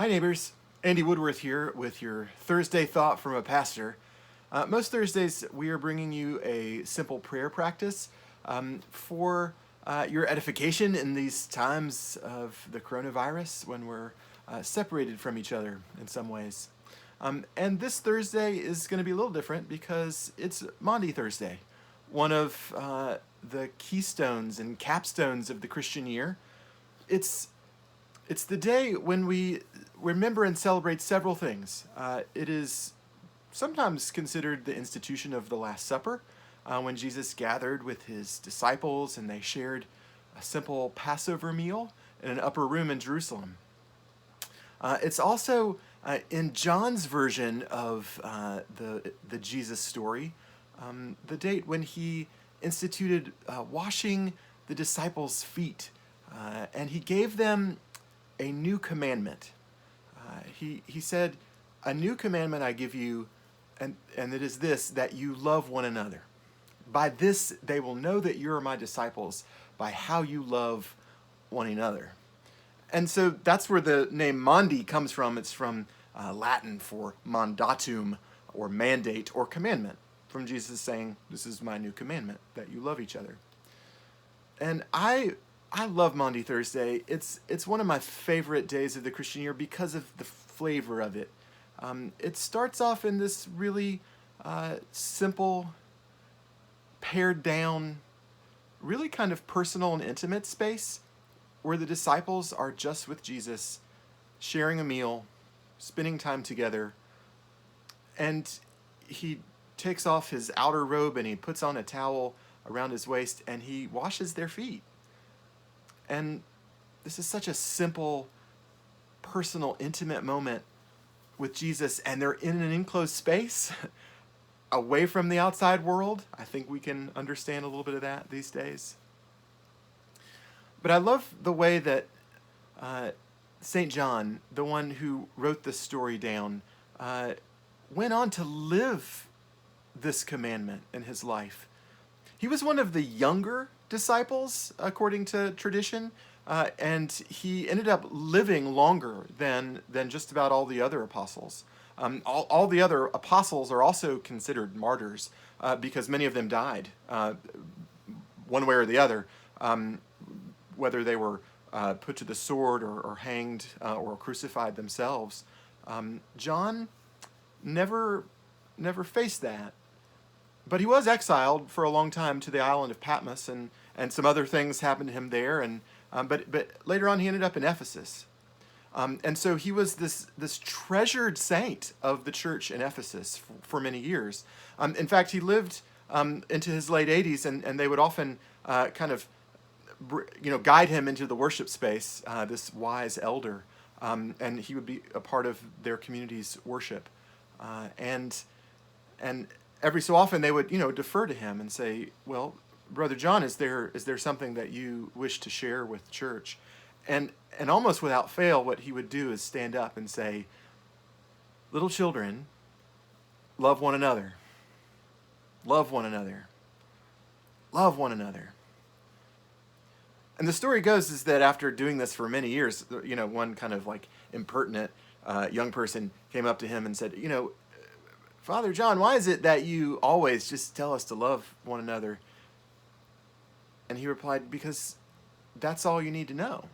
Hi, neighbors. Andy Woodworth here with your Thursday thought from a pastor. Most Thursdays, we are bringing you a simple prayer practice for your edification in these times of the coronavirus when we're separated from each other in some ways. And this Thursday is going to be a little different because it's Maundy Thursday, one of the keystones and capstones of the Christian year. It's it's the day when we remember and celebrate several things. It is sometimes considered the institution of the Last Supper, when Jesus gathered with his disciples and they shared a simple Passover meal in an upper room in Jerusalem. It's also in John's version of the Jesus story, the date when he instituted washing the disciples' feet, and he gave them a new commandment. He said, "A new commandment I give you, and it is this, that you love one another. By this they will know that you are my disciples, by how you love one another." And so that's where the name Maundy comes from. It's from Latin for mandatum, or mandate, or commandment, from Jesus saying, "This is my new commandment, that you love each other." And I love Maundy Thursday. It's one of my favorite days of the Christian year because of the flavor of it. It starts off in this really simple, pared down, really kind of personal and intimate space where the disciples are just with Jesus, sharing a meal, spending time together, and he takes off his outer robe and he puts on a towel around his waist and he washes their feet. And this is such a simple, personal, intimate moment with Jesus, and they're in an enclosed space, away from the outside world. I think we can understand a little bit of that these days. But I love the way that St. John, the one who wrote this story down, went on to live this commandment in his life. He was one of the younger disciples, according to tradition, and he ended up living longer than just about all the other apostles. All the other apostles are also considered martyrs because many of them died one way or the other, whether they were put to the sword or hanged or crucified themselves. John never faced that. But he was exiled for a long time to the island of Patmos, and some other things happened to him there. And but later on, he ended up in Ephesus, and so he was this treasured saint of the church in Ephesus for many years. In fact, he lived into his late 80s, and they would often kind of guide him into the worship space. This wise elder, and he would be a part of their community's worship, and every so often they would, defer to him and say, "Well, Brother John, is there something that you wish to share with the church?" And almost without fail, what he would do is stand up and say, "Little children, love one another. Love one another. Love one another." And the story goes is that after doing this for many years, one kind of like impertinent young person came up to him and said, "Father John, why is it that you always just tell us to love one another?" And he replied, "Because that's all you need to know."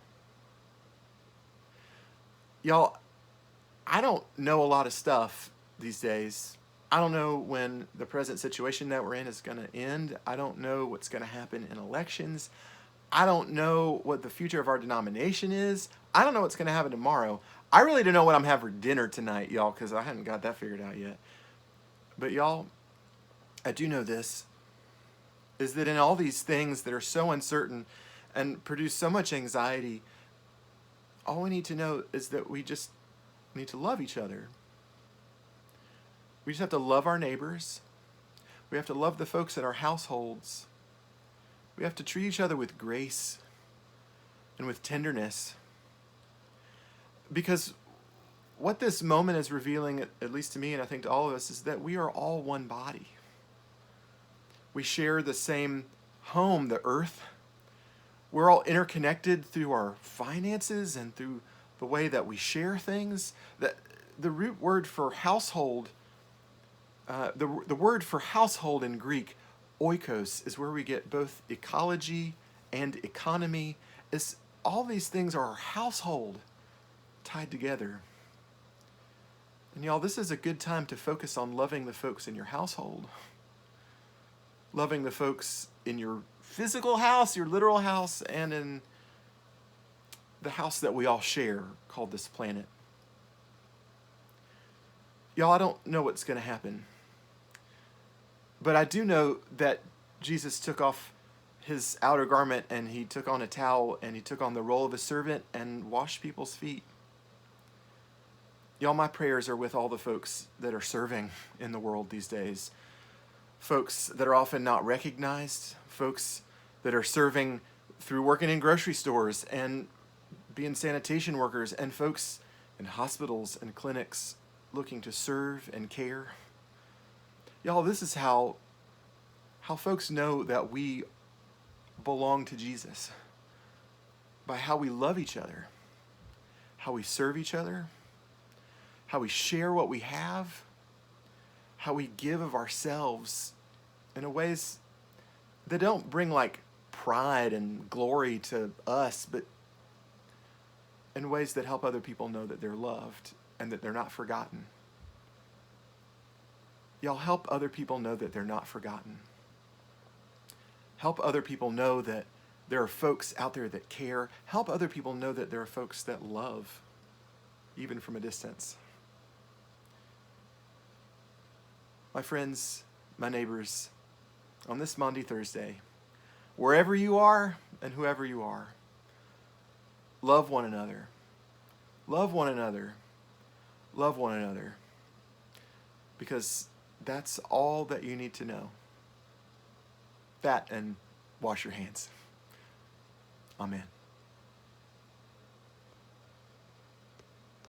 Y'all, I don't know a lot of stuff these days. I don't know when the present situation that we're in is going to end. I don't know what's going to happen in elections. I don't know what the future of our denomination is. I don't know what's going to happen tomorrow. I really don't know what I'm having for dinner tonight, y'all, because I haven't got that figured out yet. But y'all, I do know this, is that in all these things that are so uncertain and produce so much anxiety, all we need to know is that we just need to love each other. We just have to love our neighbors. We have to love the folks in our households. We have to treat each other with grace and with tenderness. Because what this moment is revealing, at least to me and I think to all of us, is that we are all one body. We share the same home, the earth. We're all interconnected through our finances and through the way that we share things. The root word for household, the word for household in Greek, oikos, is where we get both ecology and economy. Is all these things are our household tied together. And y'all, this is a good time to focus on loving the folks in your household. Loving the folks in your physical house, your literal house, and in the house that we all share called this planet. Y'all, I don't know what's going to happen. But I do know that Jesus took off his outer garment and he took on a towel and he took on the role of a servant and washed people's feet. Y'all, my prayers are with all the folks that are serving in the world these days. Folks that are often not recognized, folks that are serving through working in grocery stores and being sanitation workers, and folks in hospitals and clinics looking to serve and care. Y'all, this is how folks know that we belong to Jesus. By how we love each other, how we serve each other, how we share what we have, how we give of ourselves in ways that don't bring like pride and glory to us, but in ways that help other people know that they're loved and that they're not forgotten. Y'all, help other people know that they're not forgotten. Help other people know that there are folks out there that care. Help other people know that there are folks that love, even from a distance. My friends, my neighbors, on this Maundy Thursday, wherever you are and whoever you are, love one another. Love one another. Love one another. Because that's all that you need to know. That and wash your hands. Amen.